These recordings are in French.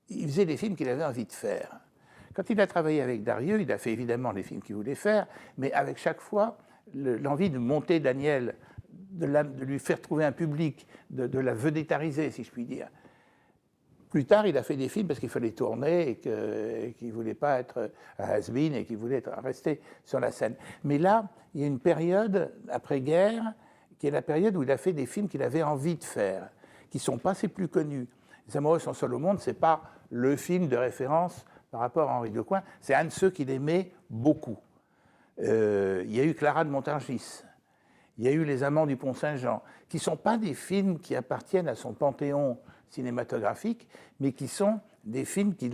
il faisait des films qu'il avait envie de faire. Quand il a travaillé avec Darieux, il a fait évidemment les films qu'il voulait faire, mais avec chaque fois l'envie de monter Daniel, de lui faire trouver un public, de la vedettariser, si je puis dire. Plus tard, il a fait des films parce qu'il fallait tourner et qu'il ne voulait pas être un has-been et qu'il voulait rester sur la scène. Mais là, il y a une période après-guerre qui est la période où il a fait des films qu'il avait envie de faire, qui ne sont pas ses plus connus. Les Amoureux sont seuls au monde, ce n'est pas le film de référence par rapport à Henri Decoing, c'est un de ceux qu'il aimait beaucoup. Il y a eu Clara de Montargis, il y a eu Les Amants du Pont-Saint-Jean, qui ne sont pas des films qui appartiennent à son panthéon cinématographique, mais qui sont des films qui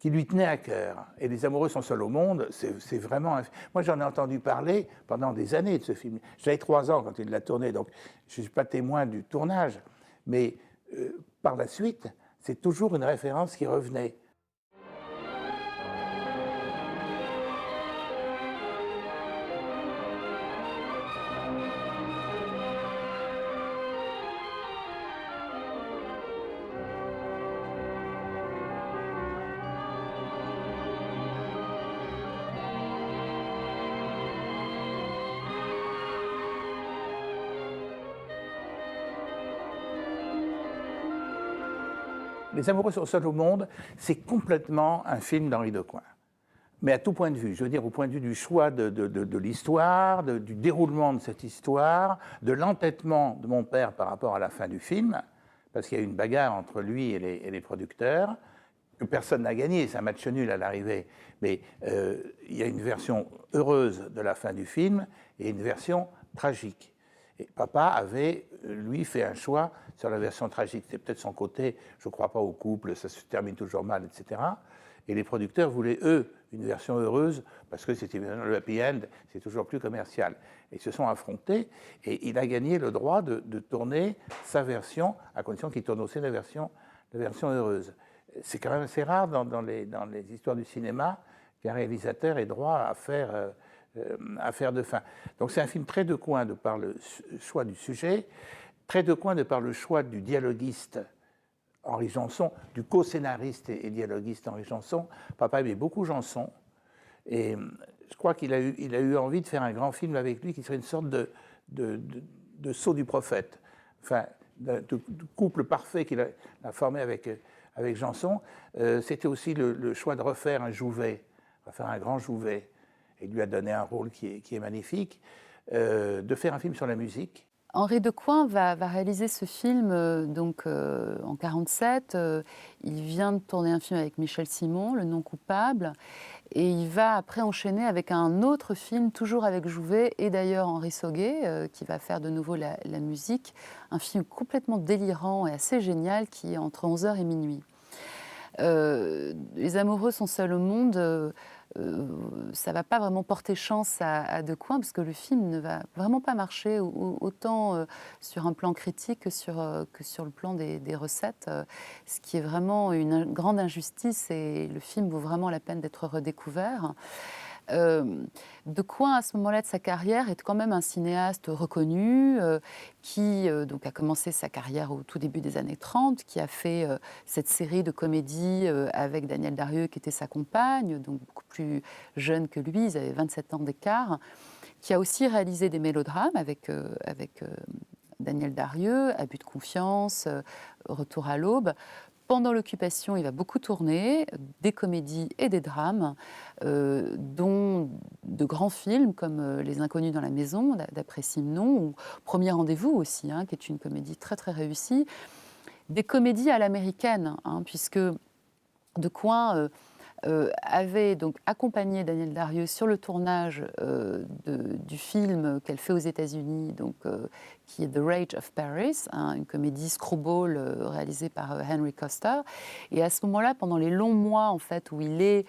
lui tenaient à cœur. Et Les Amoureux sont seuls au monde, c'est vraiment un film. Moi, j'en ai entendu parler pendant des années de ce film. J'avais 3 ans quand il l'a tourné, donc je ne suis pas témoin du tournage, mais par la suite, c'est toujours une référence qui revenait. Les Amoureux sont seuls au monde, c'est complètement un film d'Henri Decoing. Mais à tout point de vue, je veux dire au point de vue du choix de l'histoire, du déroulement de cette histoire, de l'entêtement de mon père par rapport à la fin du film, parce qu'il y a eu une bagarre entre lui et les producteurs, que personne n'a gagné, c'est un match nul à l'arrivée, mais il y a une version heureuse de la fin du film et une version tragique. Et papa avait, lui, fait un choix sur la version tragique. C'est peut-être son côté, je ne crois pas au couple, ça se termine toujours mal, etc. Et les producteurs voulaient, eux, une version heureuse, parce que c'était le happy end, c'est toujours plus commercial. Et ils se sont affrontés, et il a gagné le droit de tourner sa version, à condition qu'il tourne aussi la version heureuse. C'est quand même assez rare dans les histoires du cinéma qu'un réalisateur ait droit à faire de fin. Donc c'est un film très Decoing de par le choix du sujet, très Decoing de par le choix du dialoguiste Henri Janson, du co-scénariste et dialoguiste Henri Janson. Papa aimait beaucoup Janson, et je crois qu'il a eu envie de faire un grand film avec lui qui serait une sorte de saut du prophète, enfin, de couple parfait qu'il a formé avec Janson. C'était aussi le choix de refaire un Jouvet, refaire un grand Jouvet. Il lui a donné un rôle qui est magnifique, de faire un film sur la musique. Henri Decoing va réaliser ce film en 1947. Il vient de tourner un film avec Michel Simon, Le Non Coupable, et il va après enchaîner avec un autre film, toujours avec Jouvet, et d'ailleurs Henri Sauguet, qui va faire de nouveau la musique. Un film complètement délirant et assez génial qui est entre 11h et minuit. Les Amoureux sont seuls au monde. Ça ne va pas vraiment porter chance à Decoing, parce que le film ne va vraiment pas marcher autant sur un plan critique que sur le plan des recettes, ce qui est vraiment une grande injustice, et le film vaut vraiment la peine d'être redécouvert. Decoing, à ce moment-là de sa carrière, est quand même un cinéaste reconnu qui donc a commencé sa carrière au tout début des années 30, qui a fait cette série de comédies avec Daniel Darieux, qui était sa compagne, donc beaucoup plus jeune que lui, ils avaient 27 ans d'écart, qui a aussi réalisé des mélodrames avec Daniel Darieux, Abus de confiance, Retour à l'aube. Pendant l'occupation, il va beaucoup tourner, des comédies et des drames, dont de grands films comme Les Inconnus dans la maison, d'après Simenon, ou Premier rendez-vous aussi, qui est une comédie très très réussie. Des comédies à l'américaine, puisque Decoing avait donc accompagné Daniel Darieux sur le tournage du film qu'elle fait aux États-Unis, qui est The Rage of Paris, une comédie screwball réalisée par Henry Koster. Et à ce moment-là, pendant les longs mois en fait où il est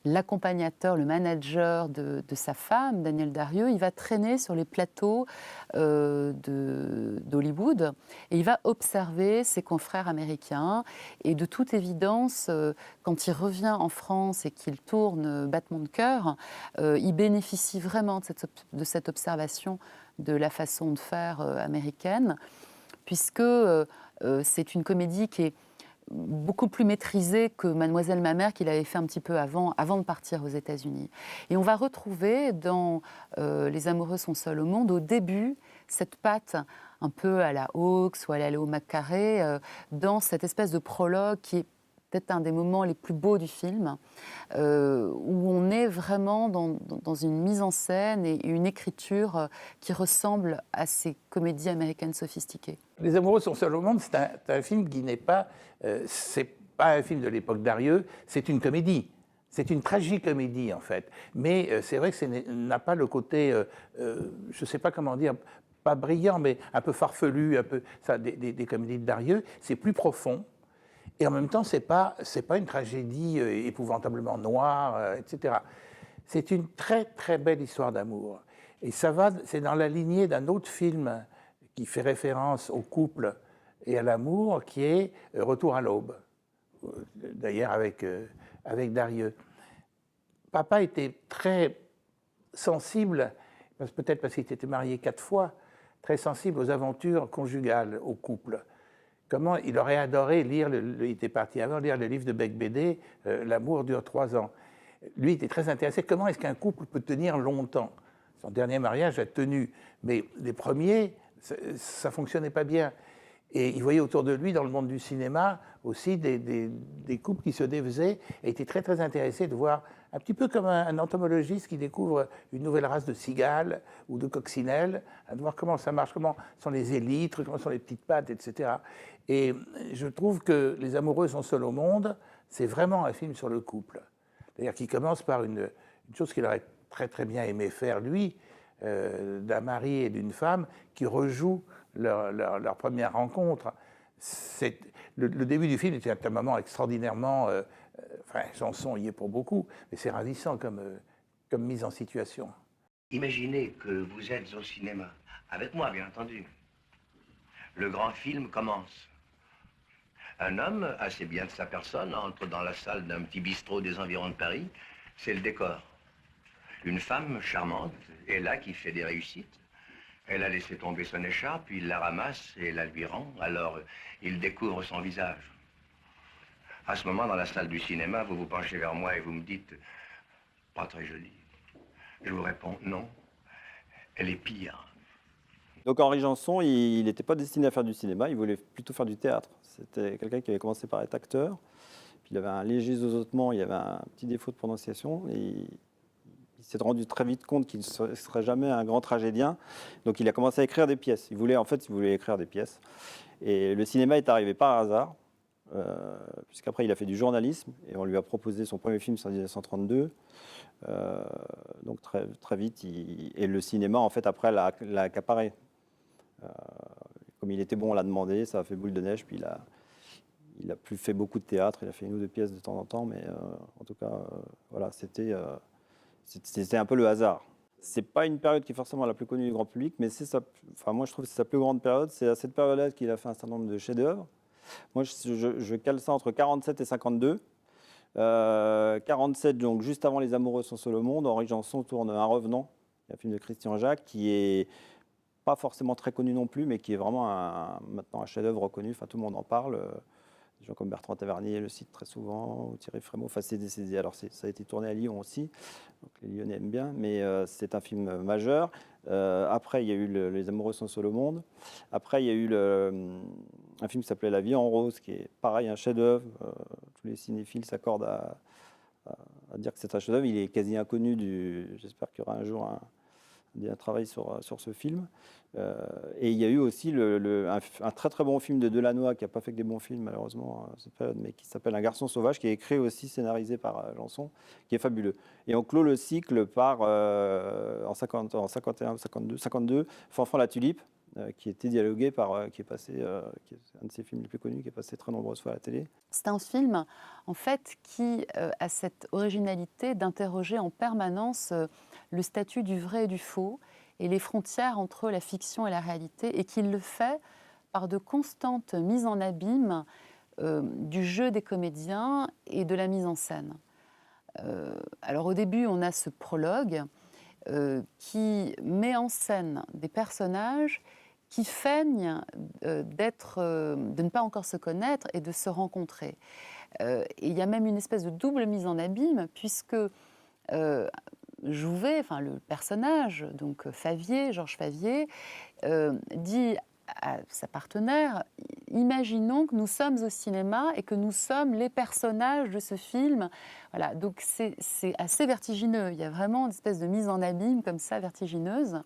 l'accompagnateur, le manager de sa femme, Daniel Darieux, il va traîner sur les plateaux d'Hollywood, et il va observer ses confrères américains. Et de toute évidence, quand il revient en France et qu'il tourne Battement de cœur, il bénéficie vraiment de cette observation de la façon de faire américaine, puisque c'est une comédie qui est beaucoup plus maîtrisé que Mademoiselle ma mère qu'il avait fait un petit peu avant de partir aux États-Unis. Et on va retrouver dans Les Amoureux sont seuls au monde, au début, cette patte un peu à la Hawks ou à la Léo McCarré, dans cette espèce de prologue qui est peut-être un des moments les plus beaux du film, où on est vraiment dans une mise en scène et une écriture qui ressemble à ces comédies américaines sophistiquées. Les Amoureux sont seuls au monde, c'est un film qui n'est pas... c'est pas un film de l'époque d'Arieux, c'est une comédie. C'est une tragicomédie, en fait. Mais c'est vrai que ça n'a pas le côté, je ne sais pas comment dire, pas brillant, mais un peu farfelu, un peu, ça, des comédies de Darieux. C'est plus profond. Et en même temps, c'est pas une tragédie épouvantablement noire, etc. C'est une très, très belle histoire d'amour. Et c'est dans la lignée d'un autre film qui fait référence au couple et à l'amour, qui est Retour à l'aube, d'ailleurs avec Darieux. Papa était très sensible, peut-être parce qu'il était marié 4 fois, très sensible aux aventures conjugales, au couple. Comment il aurait adoré lire, il était parti avant, lire le livre de Becbédé, L'amour dure 3 ans. Lui était très intéressé, comment est-ce qu'un couple peut tenir longtemps? Son dernier mariage a tenu, mais les premiers, ça ne fonctionnait pas bien. Et il voyait autour de lui, dans le monde du cinéma, aussi des couples qui se défaisaient, et était très très intéressé de voir, un petit peu comme un entomologiste qui découvre une nouvelle race de cigales ou de coccinelles, de voir comment ça marche, comment sont les élytres, comment sont les petites pattes, etc. Et je trouve que Les Amoureux sont seuls au monde, c'est vraiment un film sur le couple. D'ailleurs, qui commence par une chose qu'il aurait très très bien aimé faire, lui, d'un mari et d'une femme qui rejouent leur première rencontre. Le début du film était un moment extraordinairement... enfin, Janson y est pour beaucoup, mais c'est ravissant comme mise en situation. Imaginez que vous êtes au cinéma, avec moi bien entendu. Le grand film commence. Un homme, assez bien de sa personne, entre dans la salle d'un petit bistrot des environs de Paris. C'est le décor. Une femme charmante est là qui fait des réussites. Elle a laissé tomber son écharpe, puis il la ramasse et la lui rend. Alors, il découvre son visage. À ce moment, dans la salle du cinéma, vous vous penchez vers moi et vous me dites « Pas très jolie ». Je vous réponds « Non, elle est pire ». Donc Henri Janson, il n'était pas destiné à faire du cinéma, il voulait plutôt faire du théâtre. C'était quelqu'un qui avait commencé par être acteur, puis il avait un léger zozotement, il avait un petit défaut de prononciation, et il s'est rendu très vite compte qu'il ne serait jamais un grand tragédien, donc il a commencé à écrire des pièces. Il voulait écrire des pièces. Et le cinéma est arrivé par hasard, puisqu'après il a fait du journalisme, et on lui a proposé son premier film en 1932. Donc très, très vite, et le cinéma, en fait, après, l'a accaparé. Comme il était bon, on l'a demandé, ça a fait boule de neige, puis il a plus fait beaucoup de théâtre, il a fait 1 ou 2 pièces de temps en temps, mais en tout cas, voilà, c'était un peu le hasard. C'est pas une période qui est forcément la plus connue du grand public, mais moi je trouve que c'est sa plus grande période. C'est à cette période-là qu'il a fait un certain nombre de chefs-d'œuvre. Moi, je cale ça entre 47 et 52. 47, donc juste avant Les Amoureux sont seuls au monde, Henri Janson tourne Un Revenant, un film de Christian Jacques, qui est pas forcément très connu non plus, mais qui est vraiment maintenant un chef-d'œuvre reconnu. Enfin, tout le monde en parle. Des gens comme Bertrand Tavernier le citent très souvent, ou Thierry Frémaux. Enfin, alors ça a été tourné à Lyon aussi, donc les Lyonnais aiment bien, mais c'est un film majeur. Après, il y a eu Les Amoureux sont seuls au monde. Après, il y a eu un film qui s'appelait La vie en rose, qui est pareil, un chef-d'œuvre. Tous les cinéphiles s'accordent à dire que c'est un chef-d'œuvre. Il est quasi inconnu. J'espère qu'il y aura un jour un travail sur ce film. Et il y a eu aussi un très très bon film de Delannoy, qui n'a pas fait que des bons films malheureusement à cette période, mais qui s'appelle Un garçon sauvage, qui est écrit aussi, scénarisé par Janson, qui est fabuleux. Et on clôt le cycle par, en 51, 52, Fanfan la tulipe, qui était dialogué qui est un de ses films les plus connus, qui est passé très nombreuses fois à la télé. C'est un film, en fait, qui a cette originalité d'interroger en permanence le statut du vrai et du faux, et les frontières entre la fiction et la réalité, et qu'il le fait par de constantes mises en abîme du jeu des comédiens et de la mise en scène. Alors au début, on a ce prologue qui met en scène des personnages qui feignent de ne pas encore se connaître et de se rencontrer. Et il y a même une espèce de double mise en abîme, puisque Jouvet, enfin le personnage, donc Georges Favier, dit à sa partenaire, imaginons que nous sommes au cinéma et que nous sommes les personnages de ce film. Voilà, donc c'est assez vertigineux. Il y a vraiment une espèce de mise en abîme comme ça, vertigineuse,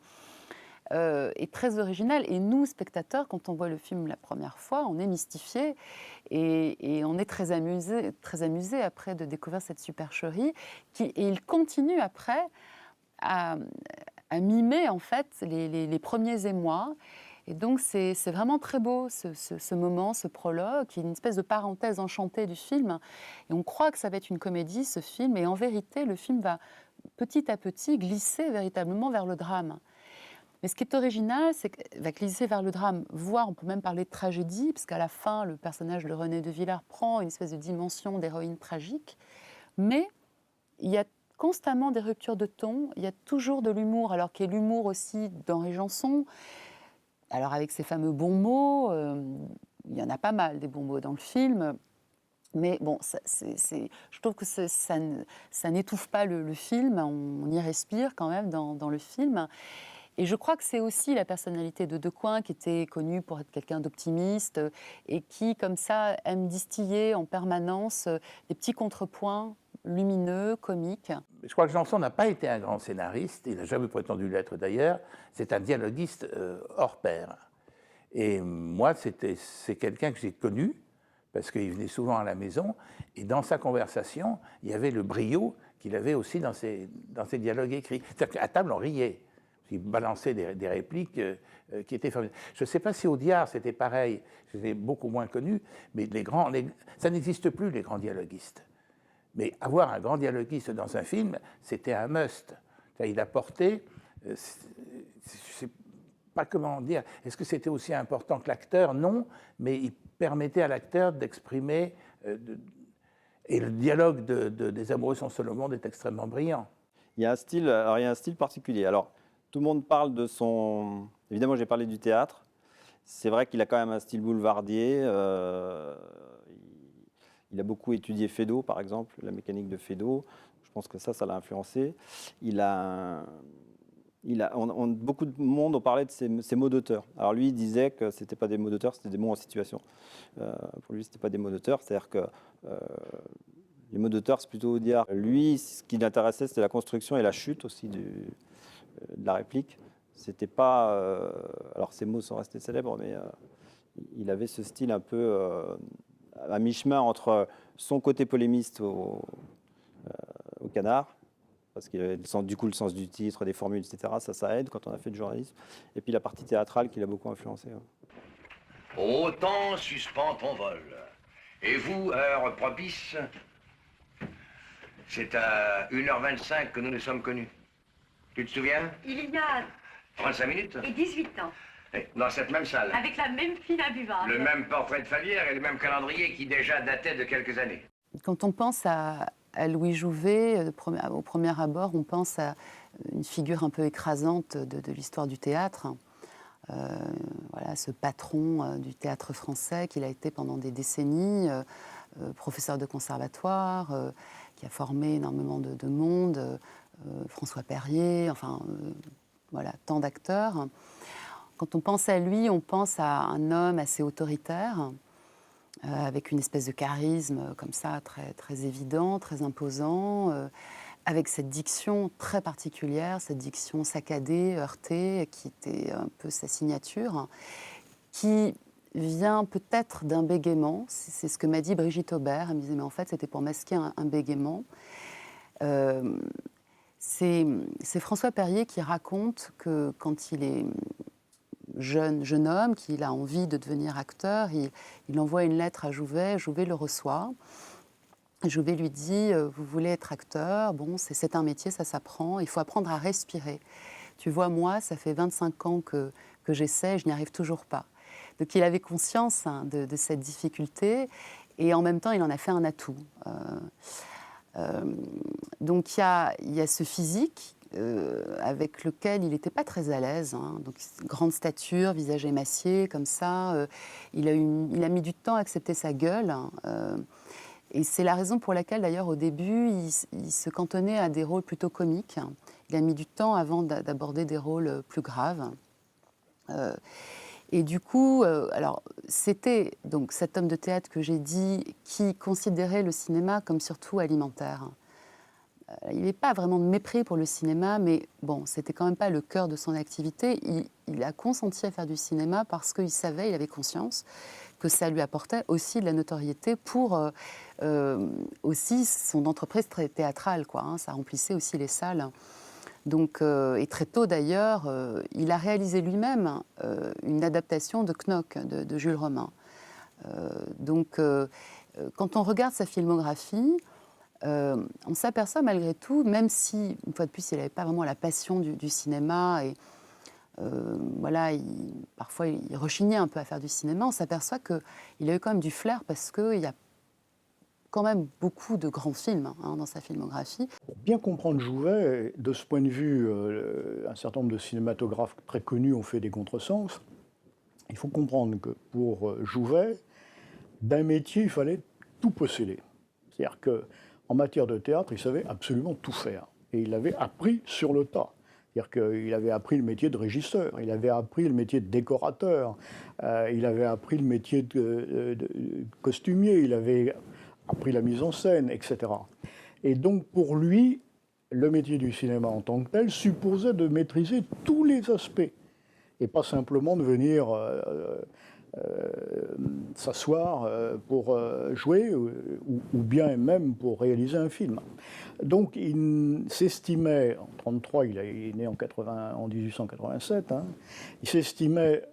et très originale. Et nous, spectateurs, quand on voit le film la première fois, on est mystifiés et on est très amusés après de découvrir cette supercherie. Et il continue après à mimer en fait les premiers émois. Et donc c'est vraiment très beau ce moment, ce prologue, qui est une espèce de parenthèse enchantée du film. Et on croit que ça va être une comédie, ce film, et en vérité, le film va petit à petit glisser véritablement vers le drame. Mais ce qui est original, c'est qu'il va glisser vers le drame, voire on peut même parler de tragédie, parce qu'à la fin, le personnage de René de Villers prend une espèce de dimension d'héroïne tragique. Mais il y a constamment des ruptures de ton, il y a toujours de l'humour, alors qu'il y a l'humour aussi d'Henri Janson. Alors avec ces fameux bons mots, il y en a pas mal des bons mots dans le film, mais bon, je trouve que ça n'étouffe pas le film, on y respire quand même dans le film. Et je crois que c'est aussi la personnalité de Decoing, qui était connu pour être quelqu'un d'optimiste et qui, comme ça, aime distiller en permanence des petits contrepoints lumineux, comiques. Je crois que Janson n'a pas été un grand scénariste, il n'a jamais prétendu l'être d'ailleurs, c'est un dialoguiste hors pair. Et moi, c'est quelqu'un que j'ai connu, parce qu'il venait souvent à la maison, et dans sa conversation, il y avait le brio qu'il avait aussi dans ses dialogues écrits. C'est-à-dire qu'à table, on riait. Il balançait des répliques qui étaient formidables. Je ne sais pas si Audiard, c'était pareil, je l'ai beaucoup moins connu, mais ça n'existe plus, les grands dialoguistes. Mais avoir un grand dialoguiste dans un film, c'était un must. Il apportait, je ne sais pas comment dire, est-ce que c'était aussi important que l'acteur? Non, mais il permettait à l'acteur d'exprimer, et le dialogue des Amoureux sont seuls au monde est extrêmement brillant. Il y a un style particulier. Alors, tout le monde parle de son... Évidemment, j'ai parlé du théâtre. C'est vrai qu'il a quand même un style boulevardier. Il a beaucoup étudié Feydeau, par exemple, la mécanique de Feydeau. Je pense que ça l'a influencé. Beaucoup de monde ont parlé de ses mots d'auteur. Alors lui, il disait que ce n'était pas des mots d'auteur, c'était des mots en situation. Pour lui, ce n'était pas des mots d'auteur. C'est-à-dire que les mots d'auteur, c'est plutôt Audiard. Lui, ce qui l'intéressait, c'était la construction et la chute aussi de la réplique. C'était pas... alors ces mots sont restés célèbres, mais il avait ce style un peu à mi-chemin entre son côté polémiste au Canard, parce qu'il avait du coup le sens du titre, des formules, etc. Ça aide quand on a fait du journalisme. Et puis la partie théâtrale qui l'a beaucoup influencé. Ô temps, suspends ton vol. Et vous, heure propice, c'est à 1h25 que nous nous sommes connus. Tu te souviens? Il y a 35 minutes. et 18 ans, Dans cette même salle. avec la même fille imbuvable. Le même portrait de Favière et le même calendrier qui déjà datait de quelques années. Quand on pense à Louis Jouvet, au premier abord, on pense à une figure un peu écrasante de l'histoire du théâtre. Voilà, ce patron du théâtre français qu'il a été pendant des décennies, professeur de conservatoire, qui a formé énormément de monde, François Perrier, enfin, voilà, tant d'acteurs. Quand on pense à lui, on pense à un homme assez autoritaire, avec une espèce de charisme comme ça, très, très évident, très imposant, avec cette diction très particulière, cette diction saccadée, heurtée, qui était un peu sa signature, qui vient peut-être d'un bégaiement. C'est ce que m'a dit Brigitte Aubert. Elle me disait, mais en fait, c'était pour masquer un bégaiement. C'est François Perrier qui raconte que quand il est jeune homme, qu'il a envie de devenir acteur, il envoie une lettre à Jouvet, Jouvet le reçoit. Jouvet lui dit, vous voulez être acteur, bon, c'est un métier, ça s'apprend, il faut apprendre à respirer. Tu vois, moi, ça fait 25 ans que j'essaie, je n'y arrive toujours pas. Donc il avait conscience de cette difficulté, et en même temps, il en a fait un atout. Donc il y a ce physique avec lequel il n'était pas très à l'aise. Hein. Donc, grande stature, visage émacié, comme ça. Il a mis du temps à accepter sa gueule. Et c'est la raison pour laquelle, d'ailleurs, au début, il se cantonnait à des rôles plutôt comiques. Il a mis du temps avant d'aborder des rôles plus graves. Et du coup, alors, c'était donc cet homme de théâtre que j'ai dit qui considérait le cinéma comme surtout alimentaire. Il n'avait pas vraiment de mépris pour le cinéma, mais bon, c'était quand même pas le cœur de son activité. Il a consenti à faire du cinéma parce qu'il savait, il avait conscience que ça lui apportait aussi de la notoriété pour aussi son entreprise très théâtrale, quoi. Hein, ça remplissait aussi les salles. Donc, et très tôt d'ailleurs, il a réalisé lui-même une adaptation de Knock de Jules Romain. Donc, quand on regarde sa filmographie, on s'aperçoit malgré tout, même si, une fois de plus, il n'avait pas vraiment la passion du cinéma et voilà, parfois il rechignait un peu à faire du cinéma, on s'aperçoit qu'il a eu quand même du flair parce qu'il y a quand même beaucoup de grands films dans sa filmographie. Pour bien comprendre Jouvet, de ce point de vue, un certain nombre de cinématographes très connus ont fait des contresens. Il faut comprendre que pour Jouvet, d'un métier, il fallait tout posséder. C'est-à-dire qu'en matière de théâtre, il savait absolument tout faire. Et il avait appris sur le tas. C'est-à-dire qu'il avait appris le métier de régisseur, il avait appris le métier de décorateur, il avait appris le métier de costumier, il avait appris la mise en scène, etc. Et donc pour lui, le métier du cinéma en tant que tel supposait de maîtriser tous les aspects et pas simplement de venir s'asseoir pour jouer ou bien même pour réaliser un film. Donc il s'estimait, en 1933, il est né en 1887, hein, il s'estimait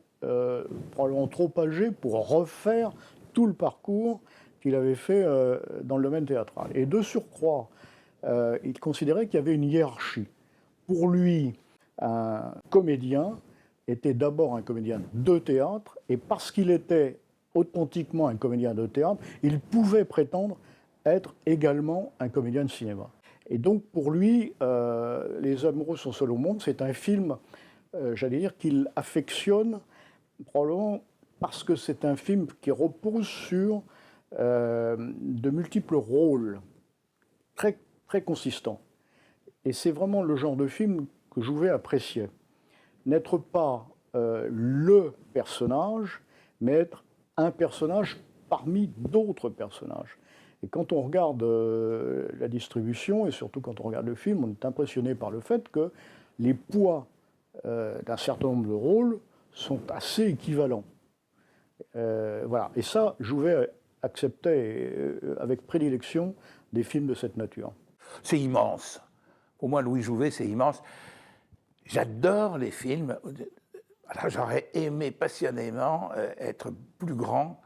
probablement trop âgé pour refaire tout le parcours qu'il avait fait dans le domaine théâtral. Et de surcroît, il considérait qu'il y avait une hiérarchie. Pour lui, un comédien était d'abord un comédien de théâtre, et parce qu'il était authentiquement un comédien de théâtre, il pouvait prétendre être également un comédien de cinéma. Et donc pour lui, Les Amoureux sont seuls au monde, c'est un film, j'allais dire, qu'il affectionne probablement parce que c'est un film qui repose sur de multiples rôles très, très consistants. Et c'est vraiment le genre de film que Jouvet appréciait. N'être pas le personnage, mais être un personnage parmi d'autres personnages. Et quand on regarde la distribution, et surtout quand on regarde le film, on est impressionné par le fait que les poids d'un certain nombre de rôles sont assez équivalents. Voilà. Et ça, Jouvet acceptait avec prédilection des films de cette nature. C'est immense. Pour moi, Louis Jouvet, c'est immense. J'adore les films. Alors, j'aurais aimé passionnément être plus grand.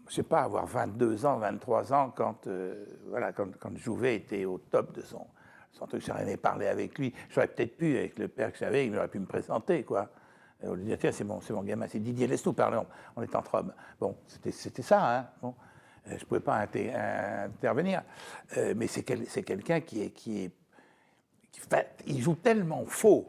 Je ne sais pas, avoir 22 ans, 23 ans, quand Jouvet était au top de son truc. J'aurais aimé parler avec lui. J'aurais peut-être pu, avec le père que j'avais, il aurait pu me présenter, quoi. On lui dit, tiens, c'est mon gamin, c'est Didier, laisse-nous parler, on est entre hommes. Bon, c'était ça, hein. Bon. Je ne pouvais pas intervenir. Mais c'est quelqu'un il joue tellement faux.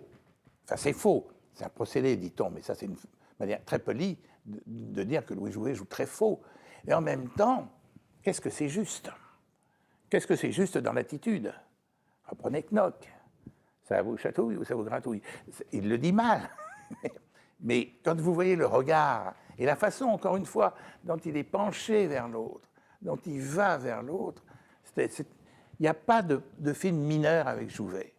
Enfin, c'est faux. C'est un procédé, dit-on, mais ça, c'est une manière très polie de dire que Louis Jouvet joue très faux. Et en même temps, qu'est-ce que c'est juste? Qu'est-ce que c'est juste dans l'attitude? Reprenez Knock. Ça vous chatouille ou ça vous gratouille? Il le dit mal. Mais quand vous voyez le regard et la façon, encore une fois, dont il est penché vers l'autre, dont il va vers l'autre, il n'y a pas de film mineur avec Jouvet.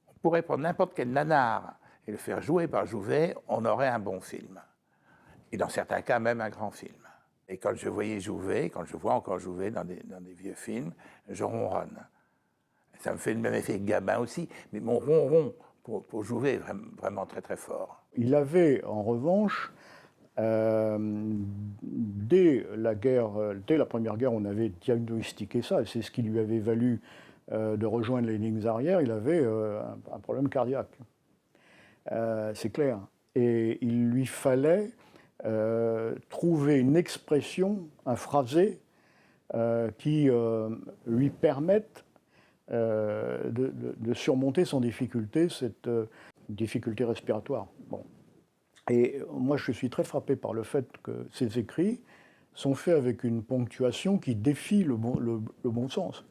On pourrait prendre n'importe quel nanar et le faire jouer par Jouvet, on aurait un bon film. Et dans certains cas, même un grand film. Et quand je voyais Jouvet, quand je vois encore Jouvet dans des vieux films, je ronronne. Ça me fait le même effet que Gabin aussi, mais mon ronron pour Jouvet est vraiment très très fort. Il avait en revanche, dès la Première Guerre, on avait diagnostiqué ça, et c'est ce qui lui avait valu de rejoindre les lignes arrières, il avait un problème cardiaque. C'est clair. Et il lui fallait trouver une expression, un phrasé, qui lui permette de surmonter sans difficulté cette difficulté respiratoire. Bon. Et moi, je suis très frappé par le fait que ces écrits sont faits avec une ponctuation qui défie le bon sens.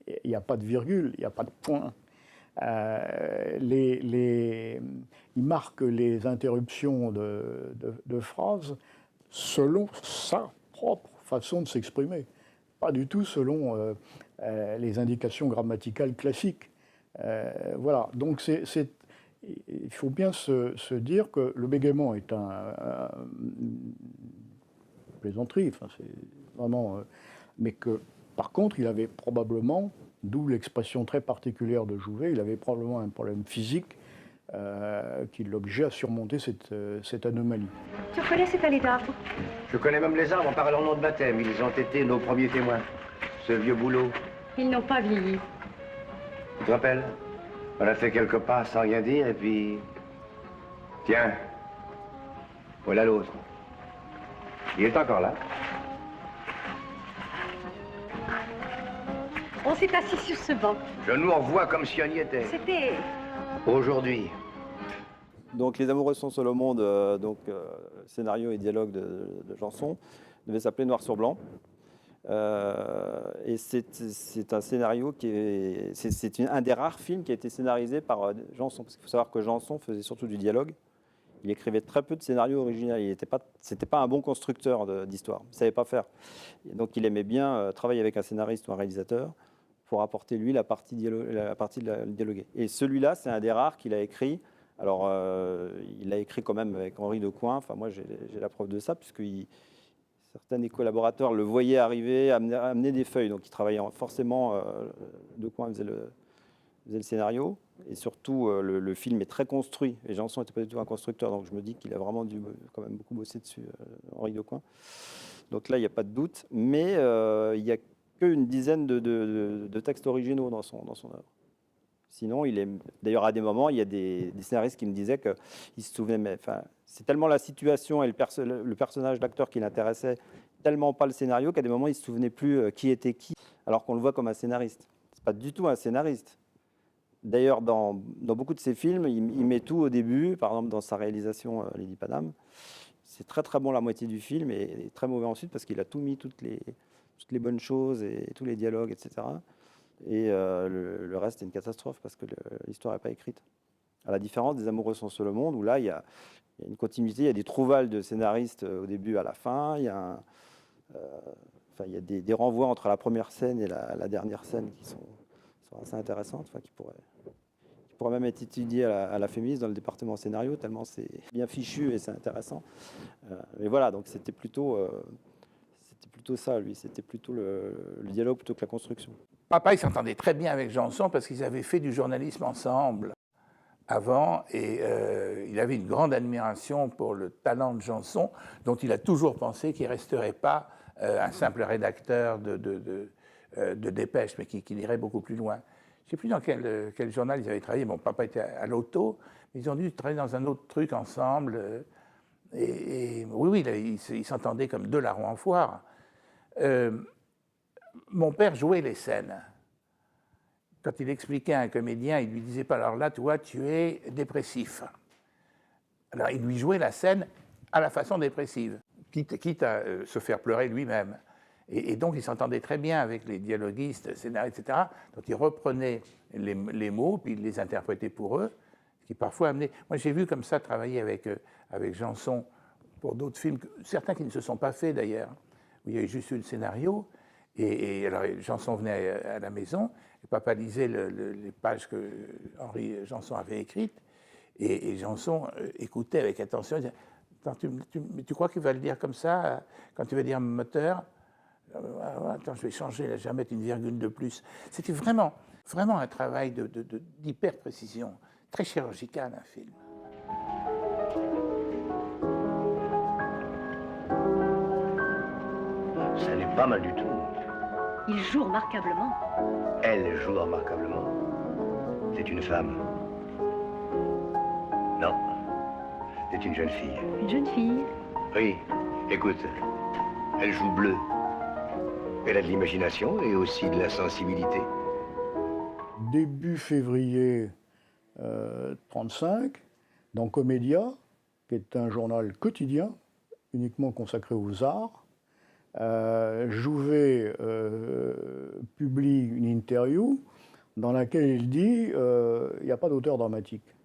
Il n'y a pas de virgule, il n'y a pas de point. Il marque les interruptions de phrases selon sa propre façon de s'exprimer, pas du tout selon les indications grammaticales classiques. Voilà, donc il faut bien se dire que le bégaiement est une plaisanterie, enfin, c'est vraiment, mais que par contre il avait probablement, d'où l'expression très particulière de Jouvet, il avait probablement un problème physique qui l'obligeait à surmonter cette anomalie. Tu reconnais cette allée d'arbres? Je connais même les arbres en parlant leur nom de baptême. Ils ont été nos premiers témoins. Ce vieux boulot. Ils n'ont pas vieilli. Tu te rappelles? On a fait quelques pas sans rien dire et puis... Tiens. Voilà l'autre. Il est encore là. On s'est assis sur ce banc. Je nous revois comme si on y était. C'était... Aujourd'hui. Donc Les Amoureux sont seuls au monde, scénario et dialogue de Janson, devait s'appeler Noir sur blanc. Et c'est un scénario qui est un des rares films qui a été scénarisé par Janson, parce qu'il faut savoir que Janson faisait surtout du dialogue. Il écrivait très peu de scénarios originaux. C'était pas un bon constructeur d'histoire. Il savait pas faire. Et donc il aimait bien travailler avec un scénariste ou un réalisateur pour apporter lui la partie dialoguée. Et celui-là, c'est un des rares qu'il a écrit. Alors il a écrit quand même avec Henri Decoing. Enfin moi j'ai la preuve de ça puisque certains des collaborateurs le voyaient arriver, amener des feuilles. Donc il travaillait forcément. Decoing faisait le scénario. Et surtout, le film est très construit. Et Janson n'était pas du tout un constructeur, donc je me dis qu'il a vraiment dû quand même beaucoup bosser dessus, Henri Decoing. Donc là, il n'y a pas de doute. Mais il n'y a qu'une dizaine de textes originaux dans son œuvre. Sinon, d'ailleurs, à des moments, il y a des scénaristes qui me disaient qu'ils se souvenaient, mais c'est tellement la situation et le personnage d'acteur qui l'intéressait, tellement pas le scénario, qu'à des moments, il ne se souvenait plus qui était qui, alors qu'on le voit comme un scénariste. Ce n'est pas du tout un scénariste. D'ailleurs, dans beaucoup de ses films, il met tout au début. Par exemple, dans sa réalisation Lady Paname, c'est très très bon la moitié du film et très mauvais ensuite parce qu'il a tout mis, toutes les bonnes choses et tous les dialogues, etc. Et le reste est une catastrophe parce que l'histoire n'est pas écrite. À la différence des Amoureux sont seuls au monde, où là, il y a une continuité, il y a des trouvailles de scénaristes au début à la fin, il y a des renvois entre la première scène et la dernière scène qui sont assez intéressantes, qui pourraient même être étudiées à la FEMIS dans le département scénario, tellement c'est bien fichu et c'est intéressant. Mais voilà, donc c'était plutôt ça, lui, c'était plutôt le dialogue plutôt que la construction. Papa, il s'entendait très bien avec Janson parce qu'ils avaient fait du journalisme ensemble avant et il avait une grande admiration pour le talent de Janson, dont il a toujours pensé qu'il ne resterait pas un simple rédacteur de dépêche, mais qui irait beaucoup plus loin. Je ne sais plus dans quel journal ils avaient travaillé. Bon, papa était à l'auto, mais ils ont dû travailler dans un autre truc ensemble. Oui, ils s'entendaient comme deux larrons en foire. Mon père jouait les scènes. Quand il expliquait à un comédien, il ne lui disait pas, alors là, toi, tu es dépressif. Alors, il lui jouait la scène à la façon dépressive, quitte à se faire pleurer lui-même. Et donc, il s'entendait très bien avec les dialoguistes, scénaristes, etc. Donc, il reprenait les mots, puis il les interprétait pour eux, ce qui parfois amenait... Moi, j'ai vu comme ça travailler avec Janson pour d'autres films, certains qui ne se sont pas faits d'ailleurs, où il y avait juste eu le scénario. Et alors, Janson venait à la maison, et papa lisait les pages que Henri Janson avait écrites, et Janson écoutait avec attention. Il disait, tu crois qu'il va le dire comme ça quand tu vas dire moteur? Attends, je vais changer, là, je vais mettre une virgule de plus. C'était vraiment un travail d'hyper-précision, très chirurgical, un film. Ça n'est pas mal du tout. Il joue remarquablement. Elle joue remarquablement. C'est une femme. Non, c'est une jeune fille. Une jeune fille. Oui, écoute, elle joue bleu. Elle a de l'imagination et aussi de la sensibilité. début février 1935 dans Comédia, qui est un journal quotidien uniquement consacré aux arts. Jouvet publie une interview dans laquelle il dit il n'y a pas d'auteur dramatique.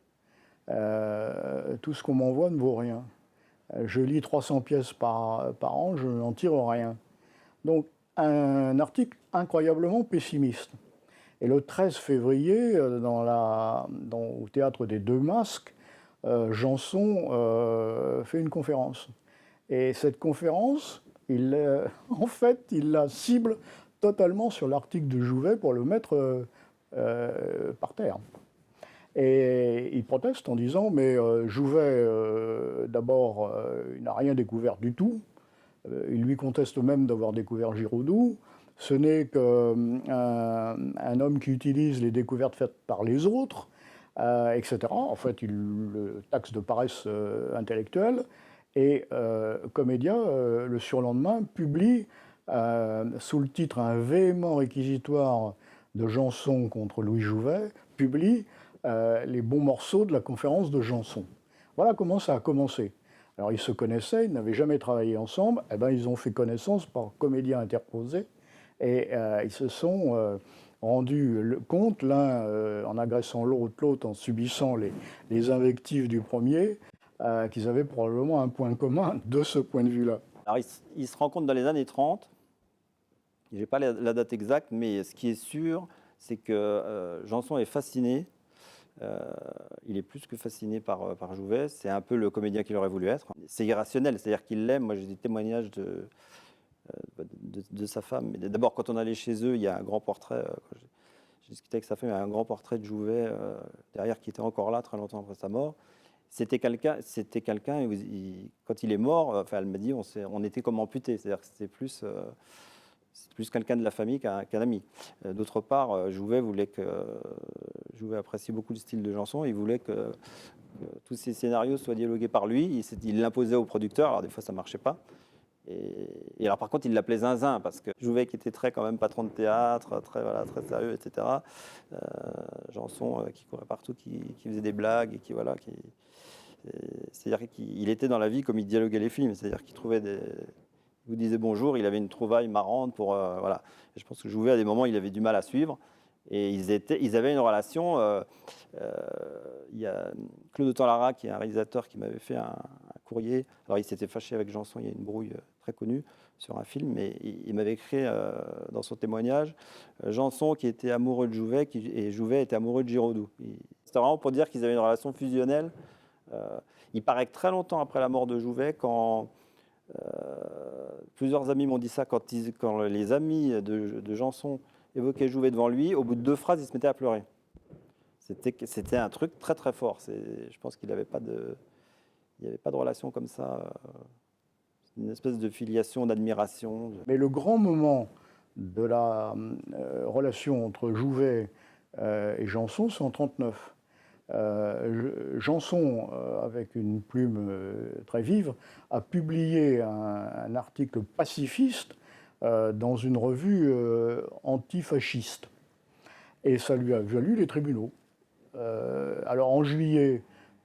Tout ce qu'on m'envoie ne vaut rien. Je lis 300 pièces par an, je n'en tire rien. Donc, un article incroyablement pessimiste. Et le 13 février, au Théâtre des Deux Masques, Janson fait une conférence. Et cette conférence, en fait, il la cible totalement sur l'article de Jouvet pour le mettre par terre. Et il proteste en disant, mais Jouvet, d'abord, il n'a rien découvert du tout. Il lui conteste même d'avoir découvert Giraudoux. Ce n'est qu'un homme qui utilise les découvertes faites par les autres, etc. En fait, il le taxe de paresse intellectuelle. Et Comédia, le surlendemain, publie, sous le titre « Un véhément réquisitoire de Janson contre Louis Jouvet », publie les bons morceaux de la conférence de Janson. Voilà comment ça a commencé. Alors, ils se connaissaient, ils n'avaient jamais travaillé ensemble. Eh ben, ils ont fait connaissance par Comédia interposé. Et ils se sont rendus compte, l'un en agressant l'autre en subissant les invectives du premier, qu'ils avaient probablement un point commun de ce point de vue-là. Alors, ils se rencontrent dans les années 30. Je n'ai pas la date exacte, mais ce qui est sûr, c'est que Janson est fasciné. Il est plus que fasciné par Jouvet. C'est un peu le comédien qu'il aurait voulu être. C'est irrationnel, c'est-à-dire qu'il l'aime. Moi, j'ai des témoignages de sa femme. D'abord, quand on allait chez eux, il y a un grand portrait. J'ai discuté avec sa femme, il y a un grand portrait de Jouvet derrière qui était encore là très longtemps après sa mort. C'était quelqu'un, quand il est mort, enfin, elle m'a dit, on était comme amputés. C'est-à-dire que c'était plus quelqu'un de la famille qu'un ami. D'autre part, Jouvet appréciait beaucoup le style de Janson. Il voulait que tous ses scénarios soient dialogués par lui. Il l'imposait au producteur. Alors des fois, ça ne marchait pas. Et alors par contre, il l'appelait Zinzin, parce que Jouvet, qui était quand même patron de théâtre, très sérieux, etc. Janson, qui courait partout, qui faisait des blagues, et c'est-à-dire qu'il était dans la vie comme il dialoguait les films. C'est-à-dire qu'il trouvait il vous disait bonjour, il avait une trouvaille marrante pour voilà. Et je pense que Jouvet, à des moments, il avait du mal à suivre. Et ils avaient une relation. Il y a Claude Autant-Lara, qui est un réalisateur, qui m'avait fait un courrier. Alors, il s'était fâché avec Janson, il y a une brouille très connue sur un film, mais il m'avait écrit dans son témoignage Janson qui était amoureux de Jouvet et Jouvet était amoureux de Giraudoux. C'était vraiment pour dire qu'ils avaient une relation fusionnelle. Il paraît que très longtemps après la mort de Jouvet, quand plusieurs amis m'ont dit ça, quand les amis de Janson évoquaient Jouvet devant lui, au bout de 2 phrases, il se mettait à pleurer. C'était un truc très très fort. Je pense qu'il n'avait pas de relation comme ça. Une espèce de filiation, d'admiration. Mais le grand moment de la relation entre Jouvet et Janson, c'est en 1939. Janson, avec une plume très vive, a publié un article pacifiste dans une revue antifasciste. Et ça lui a valu les tribunaux. Alors en juillet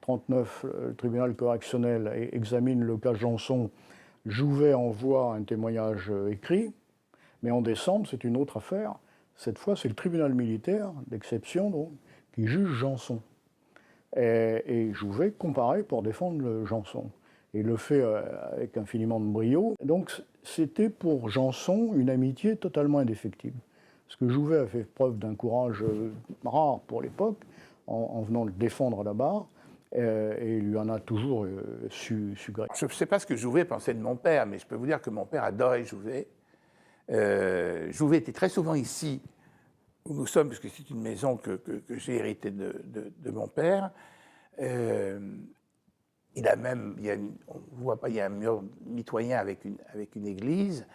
1939, le tribunal correctionnel examine le cas Janson. Jouvet envoie un témoignage écrit, mais en décembre, c'est une autre affaire. Cette fois, c'est le tribunal militaire, d'exception, qui juge Janson. Et Jouvet comparaît pour défendre Janson. Et il le fait avec infiniment de brio. Donc c'était pour Janson une amitié totalement indéfectible. Parce que Jouvet a fait preuve d'un courage rare pour l'époque, en venant le défendre là-bas. Et il lui en a toujours su gré. Je ne sais pas ce que Jouvet pensait de mon père, mais je peux vous dire que mon père adorait Jouvet. Jouvet était très souvent ici, où nous sommes, parce que c'est une maison que j'ai héritée de mon père. Il a même, on ne voit pas, il y a un mur mitoyen avec une église.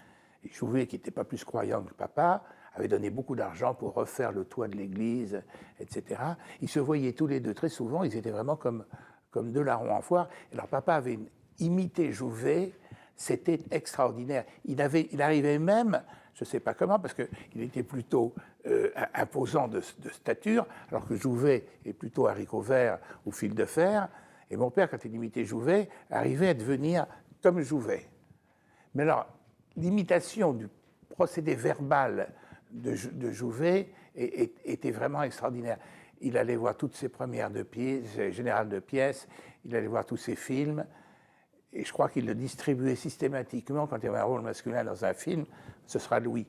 Et Jouvet, qui n'était pas plus croyant que papa, avait donné beaucoup d'argent pour refaire le toit de l'église, etc. Ils se voyaient tous les deux très souvent, ils étaient vraiment comme deux larrons en foire. Et leur papa avait imité Jouvet, c'était extraordinaire. Il arrivait même, je ne sais pas comment, parce qu'il était plutôt imposant de stature, alors que Jouvet est plutôt haricot vert ou fil de fer. Et mon père, quand il imitait Jouvet, arrivait à devenir comme Jouvet. Mais alors, l'imitation du procédé verbal de Jouvet était vraiment extraordinaire. Il allait voir toutes ses premières de pièces, générales de pièces, il allait voir tous ses films, et je crois qu'il le distribuait systématiquement quand il y avait un rôle masculin dans un film, ce sera Louis.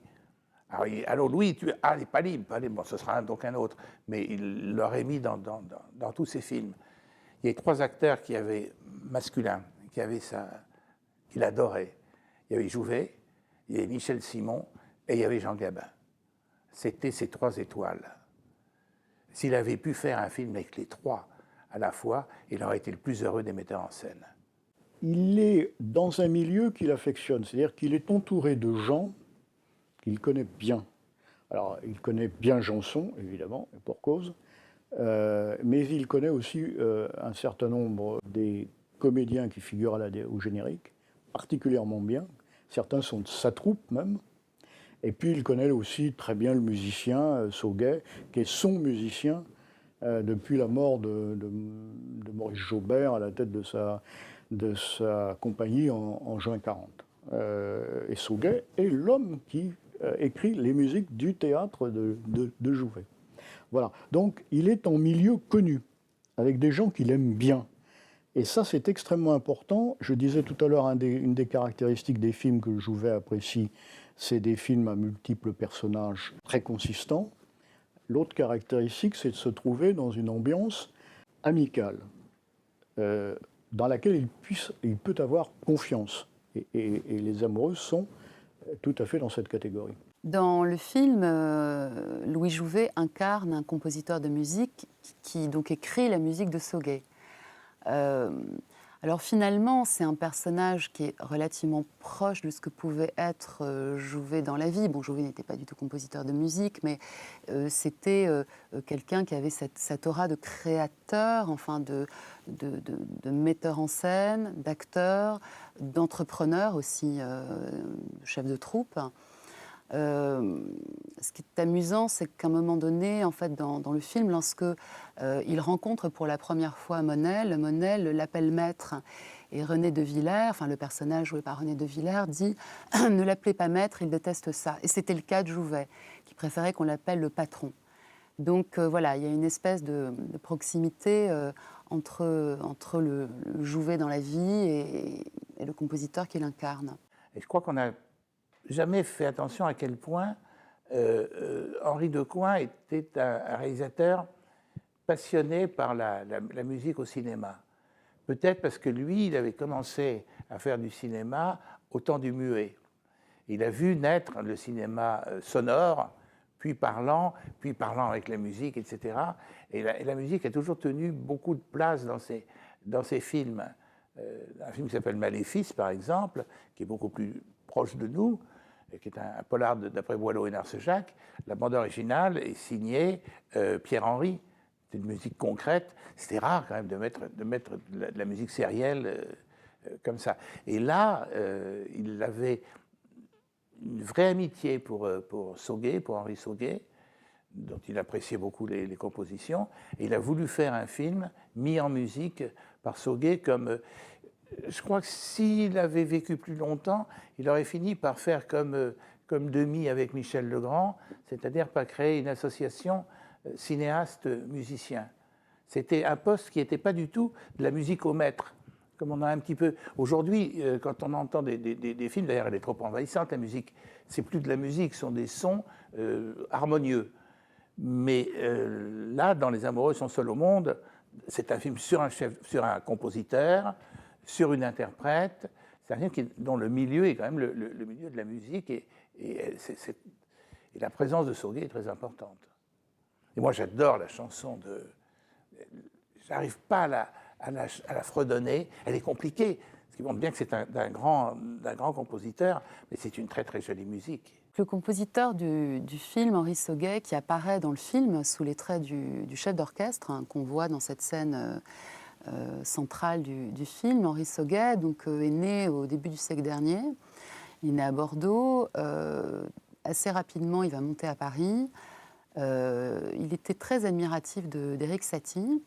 Alors, allô Louis, il n'est pas libre, bon, ce sera donc un autre, mais il l'aurait mis dans tous ses films. Il y a 3 acteurs qui avaient masculins, qu'il adorait. Il y avait Jouvet, il y avait Michel Simon et il y avait Jean Gabin. C'était ces 3 étoiles. S'il avait pu faire un film avec les 3 à la fois, il aurait été le plus heureux des metteurs en scène. Il est dans un milieu qu'il affectionne, c'est-à-dire qu'il est entouré de gens qu'il connaît bien. Alors, il connaît bien Janson, évidemment, et pour cause, mais il connaît aussi un certain nombre des comédiens qui figurent au générique, particulièrement bien. Certains sont de sa troupe même. Et puis il connaît aussi très bien le musicien Sauguet, qui est son musicien depuis la mort de Maurice Jaubert à la tête de sa compagnie en juin 40. Et Sauguet est l'homme qui écrit les musiques du théâtre de Jouvet. Voilà. Donc il est en milieu connu, avec des gens qu'il aime bien. Et ça, c'est extrêmement important. Je disais tout à l'heure, une des caractéristiques des films que Jouvet apprécie, c'est des films à multiples personnages très consistants. L'autre caractéristique, c'est de se trouver dans une ambiance amicale, dans laquelle il peut avoir confiance. Et les amoureux sont tout à fait dans cette catégorie. Dans le film, Louis Jouvet incarne un compositeur de musique qui donc écrit la musique de Sauguet. Alors finalement, c'est un personnage qui est relativement proche de ce que pouvait être Jouvet dans la vie. Bon, Jouvet n'était pas du tout compositeur de musique, mais c'était quelqu'un qui avait cette aura de créateur, enfin de metteur en scène, d'acteur, d'entrepreneur aussi, chef de troupe. Ce qui est amusant, c'est qu'à un moment donné, en fait, dans le film, lorsque il rencontre pour la première fois Monel l'appelle maître. Et René de Villers, enfin le personnage joué par René de Villers, dit « Ne l'appelez pas maître, il déteste ça ». Et c'était le cas de Jouvet, qui préférait qu'on l'appelle le patron. Donc voilà, il y a une espèce de proximité entre le Jouvet dans la vie et le compositeur qu'il incarne. Et je crois qu'on n'a jamais fait attention à quel point Henri Decoing était un réalisateur passionné par la musique au cinéma. Peut-être parce que lui, il avait commencé à faire du cinéma au temps du muet. Il a vu naître le cinéma sonore, puis parlant avec la musique, etc. Et la musique a toujours tenu beaucoup de place dans ses films. Un film qui s'appelle Maléfice, par exemple, qui est beaucoup plus proche de nous, qui est un polar d'après Boileau et Narcejac. La bande originale est signée Pierre-Henry. C'est une musique concrète. C'était rare quand même de mettre de la musique sérielle comme ça. Et là, il avait une vraie amitié pour Sauguet, pour Henri Sauguet, dont il appréciait beaucoup les compositions. Et il a voulu faire un film mis en musique par Sauguet comme... Je crois que s'il avait vécu plus longtemps, il aurait fini par faire comme Demy avec Michel Legrand, c'est-à-dire par créer une association cinéaste-musicien. C'était un poste qui n'était pas du tout de la musique au maître, comme on a un petit peu... Aujourd'hui, quand on entend des films, d'ailleurs elle est trop envahissante, la musique, c'est plus de la musique, ce sont des sons harmonieux. Mais là, dans Les Amoureux sont seuls au monde, c'est un film sur un compositeur, sur une interprète. C'est un film dont le milieu est quand même le milieu de la musique et la présence de Sauguet est très importante. Et moi, j'adore la chanson de... J'arrive pas à la fredonner. Elle est compliquée, ce qui montre bien que c'est d'un grand compositeur, mais c'est une très très jolie musique. Le compositeur du film, Henri Sauguet, qui apparaît dans le film sous les traits du chef d'orchestre, hein, qu'on voit dans cette scène centrale du film, Henri Sauguet, donc, est né au début du siècle dernier. Il est né à Bordeaux. Assez rapidement, il va monter à Paris. Il était très admiratif d'Erik Satie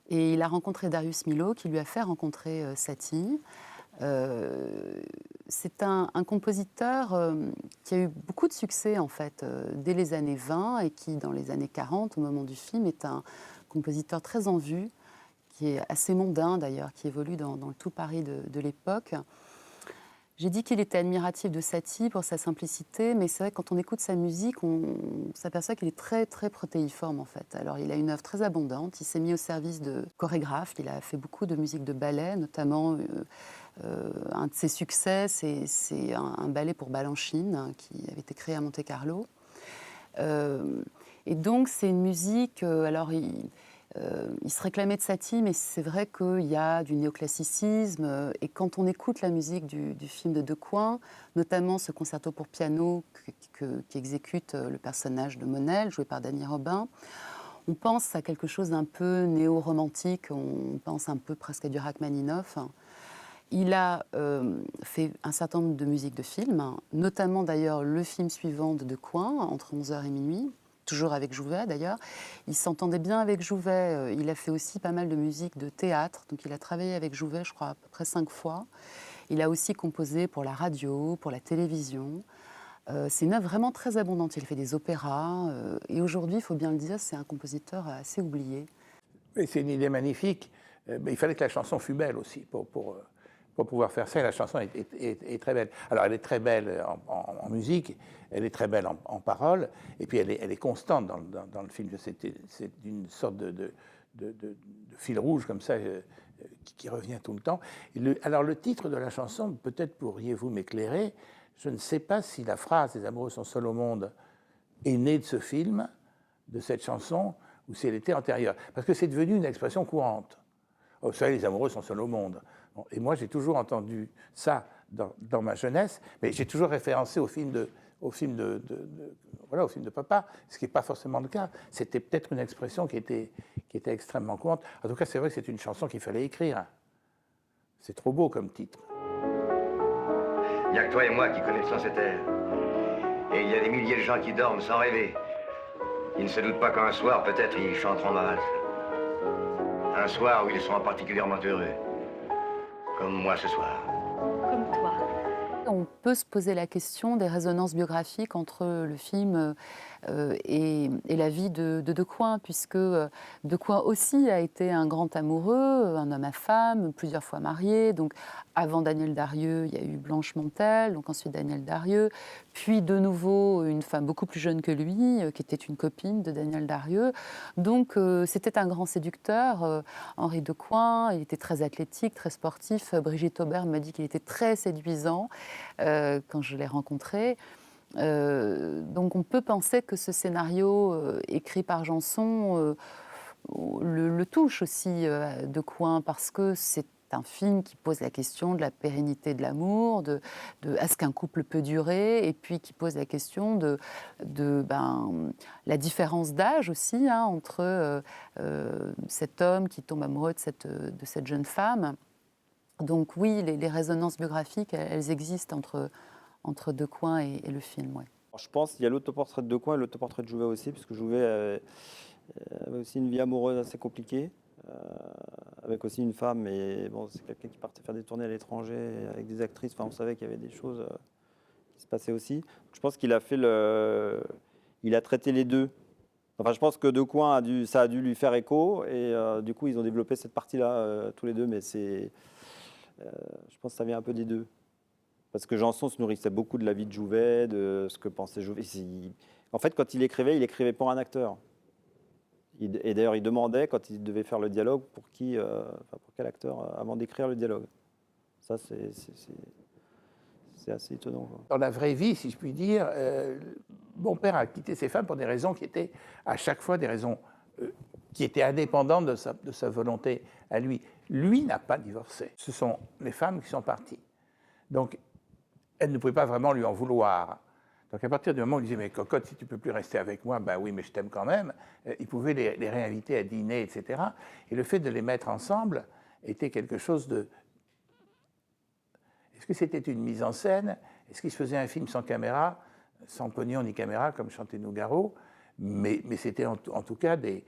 et il a rencontré Darius Milhaud qui lui a fait rencontrer Satie. C'est un compositeur qui a eu beaucoup de succès en fait dès les années 20 et qui dans les années 40 au moment du film est un compositeur très en vue, qui est assez mondain d'ailleurs, qui évolue dans le tout Paris de l'époque. J'ai dit qu'il était admiratif de Satie pour sa simplicité, mais c'est vrai que quand on écoute sa musique, on s'aperçoit qu'il est très, très protéiforme en fait. Alors il a une œuvre très abondante, il s'est mis au service de chorégraphes, il a fait beaucoup de musique de ballet, notamment un de ses succès, c'est un ballet pour Balanchine, hein, qui avait été créé à Monte-Carlo. Et donc c'est une musique, alors il se réclamait de Satie, mais c'est vrai qu'il y a du néoclassicisme. Et quand on écoute la musique du film de Decoing, notamment ce concerto pour piano qui exécute le personnage de Monel, joué par Danny Robin, on pense à quelque chose d'un peu néo-romantique, on pense un peu presque à du Rachmaninoff. Il a fait un certain nombre de musiques de films, notamment d'ailleurs le film suivant de Decoing, Entre 11h et minuit, toujours avec Jouvet d'ailleurs. Il s'entendait bien avec Jouvet. Il a fait aussi pas mal de musique de théâtre. Donc il a travaillé avec Jouvet, je crois, à peu près 5 fois. Il a aussi composé pour la radio, pour la télévision. C'est une œuvre vraiment très abondante. Il fait des opéras. Et aujourd'hui, il faut bien le dire, c'est un compositeur assez oublié. Et c'est une idée magnifique. Mais il fallait que la chanson fût belle aussi pour pouvoir faire ça. La chanson est très belle. Alors, elle est très belle en musique, elle est très belle en paroles, et puis elle est constante dans le film. C'est une sorte de fil rouge comme ça qui revient tout le temps. Alors, le titre de la chanson, peut-être pourriez-vous m'éclairer, je ne sais pas si la phrase « Les amoureux sont seuls au monde » est née de ce film, de cette chanson, ou si elle était antérieure. Parce que c'est devenu une expression courante. Oh, vous savez, les amoureux sont seuls au monde. Bon, et moi, j'ai toujours entendu ça dans ma jeunesse, mais j'ai toujours référencé au film de papa, ce qui n'est pas forcément le cas. C'était peut-être une expression qui était extrêmement courante. En tout cas, c'est vrai que c'est une chanson qu'il fallait écrire. C'est trop beau comme titre. Il n'y a que toi et moi qui connaissons cette air. Et il y a des milliers de gens qui dorment sans rêver. Ils ne se doutent pas qu'un soir, peut-être, ils chanteront ma valse. Un soir où ils seront particulièrement heureux. Comme moi ce soir. Comme toi. On peut se poser la question des résonances biographiques entre le film et la vie de Decoing, puisque Decoing aussi a été un grand amoureux, un homme à femme, plusieurs fois marié. Donc, avant Daniel Darieux, il y a eu Blanche Montel, donc ensuite Daniel Darieux, puis de nouveau une femme beaucoup plus jeune que lui, qui était une copine de Daniel Darieux. Donc, c'était un grand séducteur, Henri Decoing. Il était très athlétique, très sportif. Brigitte Aubert m'a dit qu'il était très séduisant quand je l'ai rencontré. Donc on peut penser que ce scénario écrit par Janson le touche aussi Decoing, parce que c'est un film qui pose la question de la pérennité de l'amour, de est-ce qu'un couple peut durer, et puis qui pose la question de la différence d'âge aussi, hein, entre cet homme qui tombe amoureux de cette jeune femme. Donc oui, les résonances biographiques, elles existent entre Decoing et le film. Ouais. Je pense qu'il y a l'autoportrait de Decoing et l'autoportrait de Jouvet aussi, puisque Jouvet avait aussi une vie amoureuse assez compliquée, avec aussi une femme, et bon, c'est quelqu'un qui partait faire des tournées à l'étranger avec des actrices. Enfin, on savait qu'il y avait des choses qui se passaient aussi. Je pense qu'il a il a traité les deux. Enfin, je pense que Decoing ça a dû lui faire écho, et du coup, ils ont développé cette partie-là tous les deux, mais je pense que ça vient un peu des deux. Parce que Janson se nourrissait beaucoup de la vie de Jouvet, de ce que pensait Jouvet. En fait, quand il écrivait pour un acteur. Et d'ailleurs, il demandait, quand il devait faire le dialogue, pour quel acteur, avant d'écrire le dialogue. Ça, c'est assez étonnant, quoi. Dans la vraie vie, si je puis dire, mon père a quitté ses femmes pour des raisons qui étaient à chaque fois des raisons qui étaient indépendantes de sa volonté à lui. Lui n'a pas divorcé. Ce sont les femmes qui sont parties. Donc, elle ne pouvait pas vraiment lui en vouloir. Donc à partir du moment où il disait « mais cocotte, si tu ne peux plus rester avec moi, ben oui, mais je t'aime quand même », il pouvait les réinviter à dîner, etc. Et le fait de les mettre ensemble était quelque chose de... Est-ce que c'était une mise en scène? Est-ce qu'il se faisait un film sans caméra, sans pognon ni caméra, comme chantait Nougaro? mais c'était en tout cas des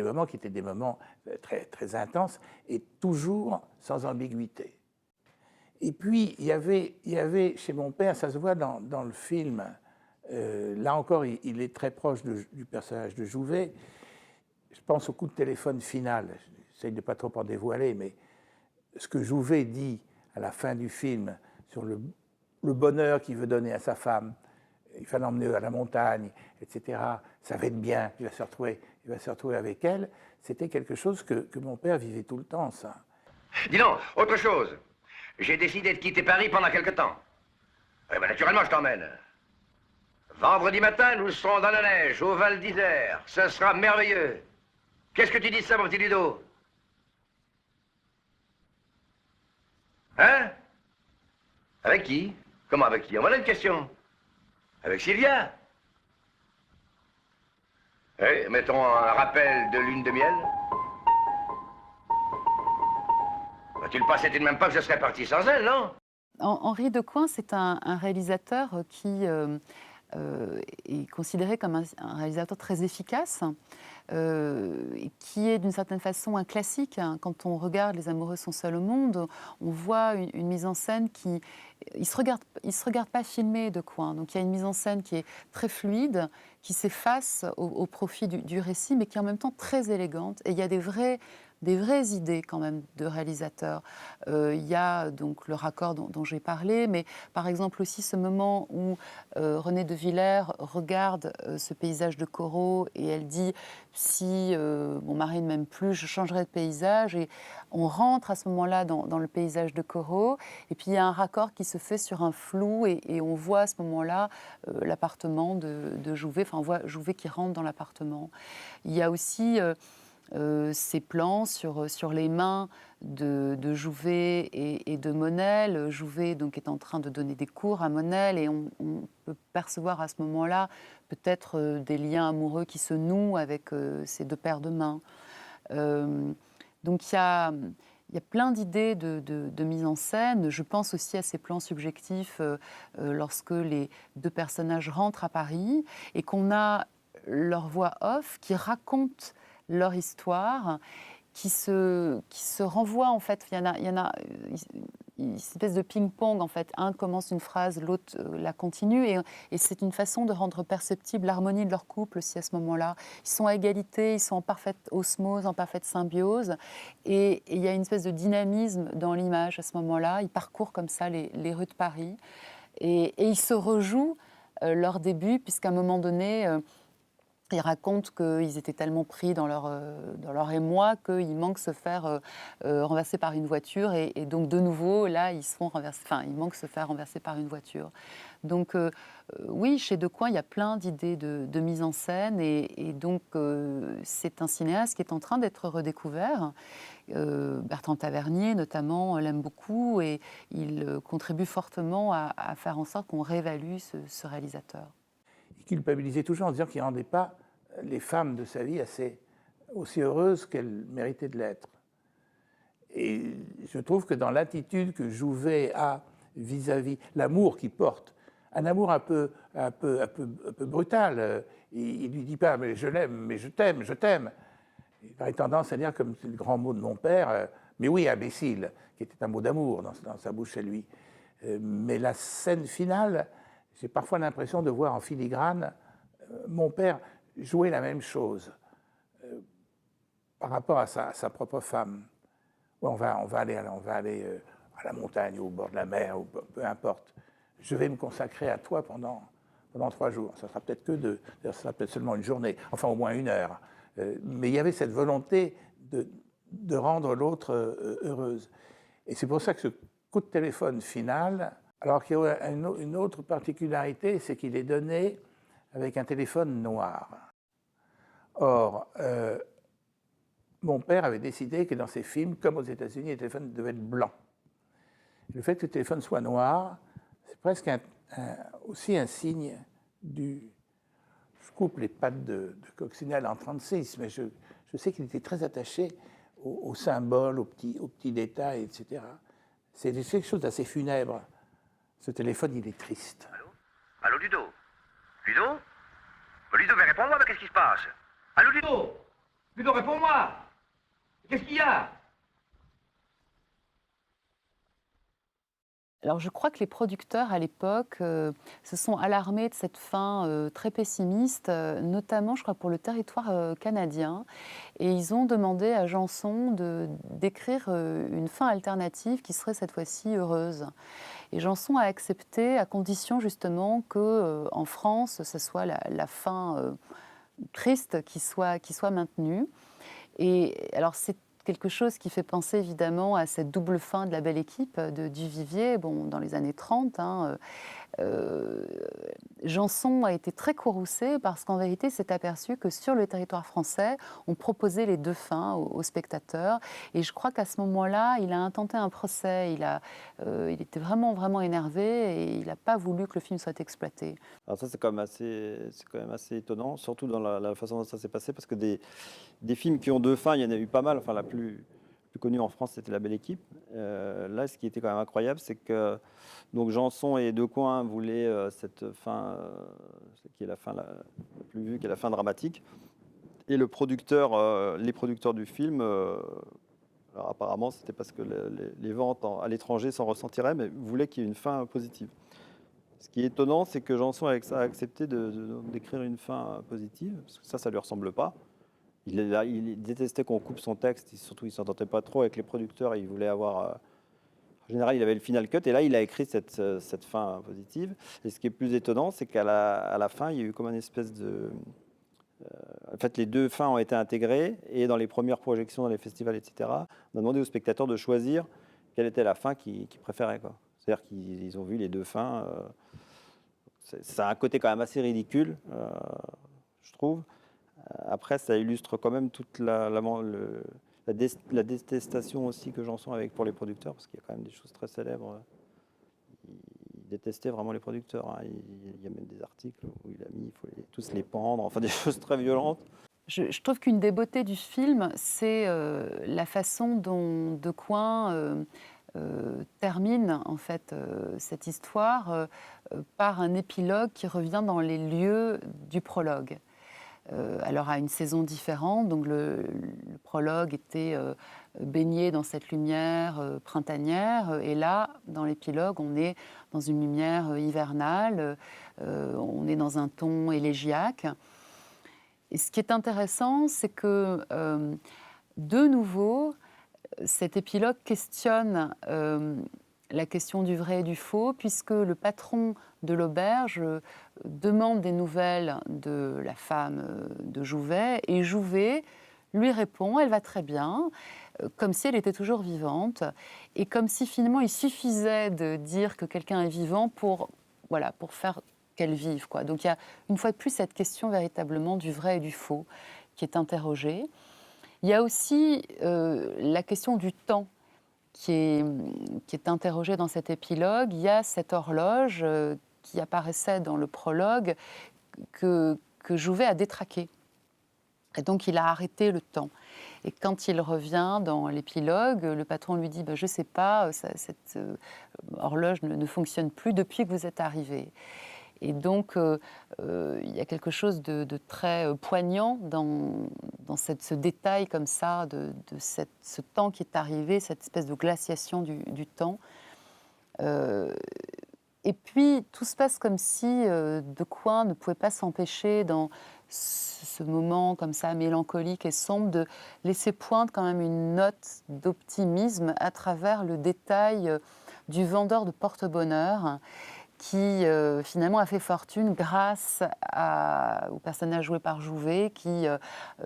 moments qui étaient des moments très, très intenses et toujours sans ambiguïté. Et puis, il y avait chez mon père, ça se voit dans le film, là encore, il est très proche du personnage de Jouvet. Je pense au coup de téléphone final, j'essaie de ne pas trop en dévoiler, mais ce que Jouvet dit à la fin du film sur le bonheur qu'il veut donner à sa femme, il va l'emmener à la montagne, etc. Ça va être bien, il va se retrouver avec elle. C'était quelque chose que mon père vivait tout le temps, ça. Dis donc, autre chose. J'ai décidé de quitter Paris pendant quelque temps. Eh ben, naturellement, je t'emmène. Vendredi matin, nous serons dans la neige, au Val d'Isère. Ce sera merveilleux. Qu'est-ce que tu dis de ça, mon petit Ludo? Hein? Avec qui? Comment avec qui? Voilà une question. Avec Sylvia? Oui, mettons un rappel de lune de miel. Tu le pensais tout de même pas que je serais parti sans elle, non? Henri Decoing, c'est un réalisateur qui est considéré comme un réalisateur très efficace, qui est d'une certaine façon un classique. Quand on regarde Les Amoureux sont seuls au monde, on voit une mise en scène qui... Il ne se regarde pas filmer Decoing. Donc il y a une mise en scène qui est très fluide, qui s'efface au profit du récit, mais qui est en même temps très élégante. Et il y a des vraies idées quand même de réalisateurs. Il y a donc le raccord dont j'ai parlé, mais par exemple aussi ce moment où Renée de Villers regarde ce paysage de coraux et elle dit « si mon mari ne m'aime plus, je changerai de paysage ». Et on rentre à ce moment-là dans le paysage de coraux et puis il y a un raccord qui se fait sur un flou et on voit à ce moment-là l'appartement de Jouvet, enfin on voit Jouvet qui rentre dans l'appartement. Il y a aussi... ces plans sur les mains de Jouvet et de Monel. Jouvet donc, est en train de donner des cours à Monel et on peut percevoir à ce moment-là peut-être des liens amoureux qui se nouent avec ces deux paires de mains. Donc il y a plein d'idées de mise en scène. Je pense aussi à ces plans subjectifs lorsque les deux personnages rentrent à Paris et qu'on a leur voix off qui raconte leur histoire, qui se renvoie en fait. Il y en a une espèce de ping-pong en fait. Un commence une phrase, l'autre la continue, et c'est une façon de rendre perceptible l'harmonie de leur couple aussi à ce moment-là. Ils sont à égalité, ils sont en parfaite osmose, en parfaite symbiose, et il y a une espèce de dynamisme dans l'image à ce moment-là. Ils parcourent comme ça les rues de Paris, et ils se rejouent leur début, puisqu'à un moment donné... Ils racontent qu'ils étaient tellement pris dans leur émoi qu'ils manquent se faire renverser par une voiture. Et donc, de nouveau, là, ils manquent se faire renverser par une voiture. Donc, oui, chez Decoing, il y a plein d'idées de mise en scène. Et donc, c'est un cinéaste qui est en train d'être redécouvert. Bertrand Tavernier, notamment, l'aime beaucoup. Et il contribue fortement à faire en sorte qu'on réévalue ce réalisateur. Il culpabilisait toujours en disant qu'il ne rendait pas les femmes de sa vie aussi heureuses qu'elles méritaient de l'être. Et je trouve que dans l'attitude que Jouvet a vis-à-vis l'amour qu'il porte, un amour un peu brutal, il ne lui dit pas « mais je l'aime, mais je t'aime, je t'aime ». Il aurait tendance à dire, comme c'est le grand mot de mon père, « mais oui, imbécile », qui était un mot d'amour dans sa bouche à lui. Mais la scène finale, j'ai parfois l'impression de voir en filigrane mon père jouer la même chose par rapport à sa propre femme. On va aller à la montagne, au bord de la mer, ou peu importe. Je vais me consacrer à toi pendant 3 jours. Ça sera peut-être ça sera peut-être seulement une journée, enfin au moins 1 heure. Mais il y avait cette volonté de rendre l'autre heureuse. Et c'est pour ça que ce coup de téléphone final, alors qu'il y a une autre particularité, c'est qu'il est donné avec un téléphone noir. Or, mon père avait décidé que dans ses films, comme aux États-Unis, les téléphones devaient être blancs. Le fait que le téléphone soit noir, c'est presque aussi un signe du... Je coupe les pattes de Coccinelle en 1936, mais je sais qu'il était très attaché aux symboles, aux petits détails, etc. C'est quelque chose d'assez funèbre. Ce téléphone, il est triste. Allô? Allô, Ludo? Ludo? Ludo, mais réponds-moi, mais qu'est-ce qui se passe? Allô, Ludo? Ludo, réponds-moi! Qu'est-ce qu'il y a? Alors je crois que les producteurs à l'époque se sont alarmés de cette fin très pessimiste, notamment je crois pour le territoire canadien. Et ils ont demandé à Janson d'écrire une fin alternative qui serait cette fois-ci heureuse. Et Janson a accepté à condition justement que en France, ce soit la fin triste qui soit maintenue. Et alors c'est quelque chose qui fait penser évidemment à cette double fin de La Belle Équipe de Duvivier, bon, dans les années 30. Janson a été très courroucé parce qu'en vérité, s'est aperçu que sur le territoire français, on proposait les deux fins aux spectateurs. Et je crois qu'à ce moment-là, il a intenté un procès. Il était vraiment, vraiment énervé et il n'a pas voulu que le film soit exploité. Alors ça, c'est quand même assez étonnant, surtout dans la façon dont ça s'est passé, parce que des films qui ont deux fins, il y en a eu pas mal. Enfin, la plus connue en France, c'était La Belle Équipe. Là, ce qui était quand même incroyable, c'est que donc Janson et Decoing voulaient cette fin, qui est la fin la plus vue, qui est la fin dramatique. Et les producteurs du film, alors apparemment, c'était parce que les ventes à l'étranger s'en ressentiraient, mais voulaient qu'il y ait une fin positive. Ce qui est étonnant, c'est que Janson a accepté d'écrire une fin positive, parce que ça lui ressemble pas. Il détestait qu'on coupe son texte, surtout il ne s'entendait pas trop avec les producteurs, il voulait avoir... En général, il avait le final cut, et là, il a écrit cette fin positive. Et ce qui est plus étonnant, c'est qu'à la fin, il y a eu comme une espèce de... en fait, les deux fins ont été intégrées, et dans les premières projections, dans les festivals, etc., on a demandé aux spectateurs de choisir quelle était la fin qu'ils préféraient, quoi. C'est-à-dire qu'ils ont vu les deux fins. Ça a un côté quand même assez ridicule, je trouve. Après, ça illustre quand même toute la détestation aussi que Janson avait pour les producteurs, parce qu'il y a quand même des choses très célèbres. Il détestait vraiment les producteurs. Hein. Il y a même des articles où il a mis il faut tous les pendre, enfin des choses très violentes. Je trouve qu'une des beautés du film, c'est la façon dont Decoing termine en fait cette histoire par un épilogue qui revient dans les lieux du prologue. Alors à une saison différente, donc le prologue était baigné dans cette lumière printanière, et là, dans l'épilogue, on est dans une lumière hivernale, on est dans un ton élégiaque. Et ce qui est intéressant, c'est que de nouveau, cet épilogue questionne la question du vrai et du faux, puisque le patron de l'auberge demande des nouvelles de la femme de Jouvet, et Jouvet lui répond « elle va très bien », comme si elle était toujours vivante, et comme si finalement il suffisait de dire que quelqu'un est vivant pour faire qu'elle vive, quoi. Donc il y a une fois de plus cette question véritablement du vrai et du faux qui est interrogée. Il y a aussi la question du temps qui est interrogée dans cet épilogue. Il y a cette horloge qui apparaissait dans le prologue que Jouvet a détraquée. Et donc il a arrêté le temps. Et quand il revient dans l'épilogue, le patron lui dit je ne sais pas, cette horloge ne fonctionne plus depuis que vous êtes arrivé. Et donc, il y a quelque chose de très poignant dans ce détail comme ça, de ce temps qui est arrivé, cette espèce de glaciation du temps. Et puis, tout se passe comme si Decoing ne pouvait pas s'empêcher, dans ce moment comme ça, mélancolique et sombre, de laisser poindre quand même une note d'optimisme à travers le détail du vendeur de porte-bonheur, qui finalement a fait fortune grâce au personnage joué par Jouvet, qui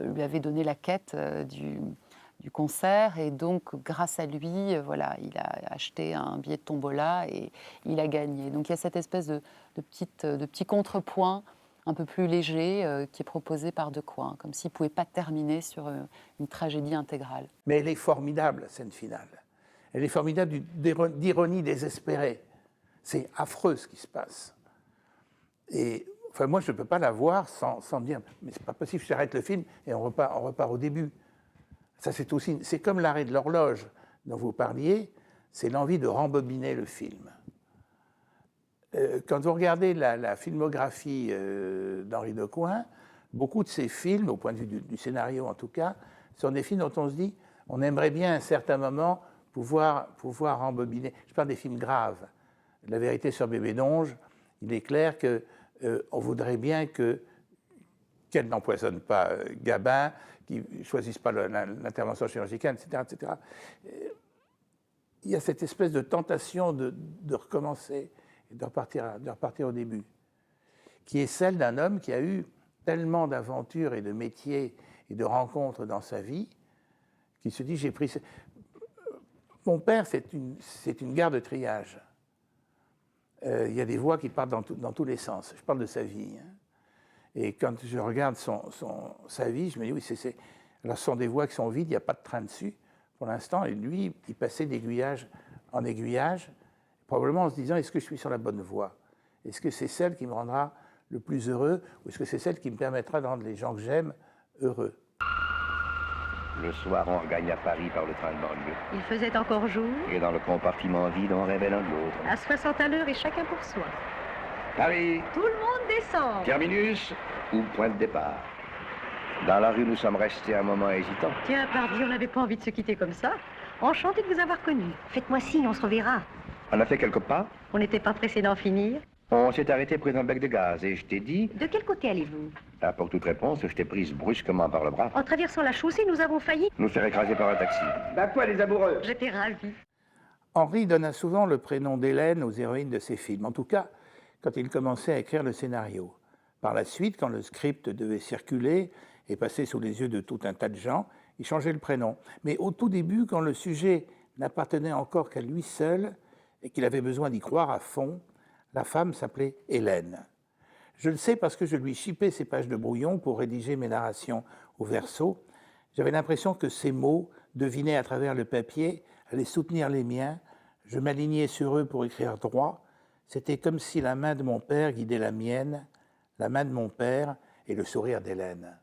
lui avait donné la quête du concert. Et donc, grâce à lui, il a acheté un billet de tombola et il a gagné. Donc, il y a cette espèce de petit contrepoint un peu plus léger qui est proposé par Decoing, comme s'il ne pouvait pas terminer sur une tragédie intégrale. Mais elle est formidable, la scène finale. Elle est formidable d'ironie désespérée. C'est affreux ce qui se passe. Et enfin, moi, je ne peux pas la voir sans me dire mais c'est pas possible, j'arrête le film et on repart au début. Ça, c'est comme l'arrêt de l'horloge dont vous parliez, c'est l'envie de rembobiner le film. quand vous regardez la filmographie d'Henri Decoing, beaucoup de ces films, au point de vue du scénario en tout cas, sont des films dont on se dit on aimerait bien à un certain moment pouvoir rembobiner. Je parle des films graves. La vérité sur Bébé Donge, il est clair qu'on voudrait bien qu'elle n'empoisonne pas Gabin, qu'ils ne choisissent pas l'intervention chirurgicale, etc., etc. Il y a cette espèce de tentation de recommencer et de repartir au début, qui est celle d'un homme qui a eu tellement d'aventures et de métiers et de rencontres dans sa vie, qui se dit, j'ai pris... Mon père, c'est une gare de triage. Il y a des voies qui partent dans tous les sens. Je parle de sa vie. Hein. Et quand je regarde sa vie, je me dis, oui, alors ce sont des voies qui sont vides, il n'y a pas de train dessus pour l'instant. Et lui, il passait d'aiguillage en aiguillage, probablement en se disant, est-ce que je suis sur la bonne voie? Est-ce que c'est celle qui me rendra le plus heureux? Ou est-ce que c'est celle qui me permettra de rendre les gens que j'aime heureux? Le soir, on regagne à Paris par le train de banlieue. Il faisait encore jour, Et dans le compartiment vide, on rêvait l'un de l'autre. à 60 à l'heure et chacun pour soi. Paris, Tout le monde descend. terminus ou point de départ. Dans la rue, nous sommes restés un moment hésitants. Tiens, pardi, on n'avait pas envie de se quitter comme ça. Enchanté de vous avoir connu. Faites-moi signe, on se reverra. On a fait quelques pas. On n'était pas pressé d'en finir. On s'est arrêté près d'un bec de gaz et je t'ai dit... De quel côté allez-vous? Pour toute réponse, je t'ai prise brusquement par le bras. En traversant la chaussée, nous avons failli. Nous faire écraser par un taxi. Quoi, les amoureux? J'étais ravie. Henri donna souvent le prénom d'Hélène aux héroïnes de ses films, en tout cas quand il commençait à écrire le scénario. Par la suite, quand le script devait circuler et passer sous les yeux de tout un tas de gens, il changeait le prénom. Mais au tout début, quand le sujet n'appartenait encore qu'à lui seul et qu'il avait besoin d'y croire à fond, la femme s'appelait Hélène. Je le sais parce que je lui chipais ces pages de brouillon pour rédiger mes narrations au verso. J'avais l'impression que ces mots, devinés à travers le papier, allaient soutenir les miens. Je m'alignais sur eux pour écrire droit. C'était comme si la main de mon père guidait la mienne, la main de mon père et le sourire d'Hélène.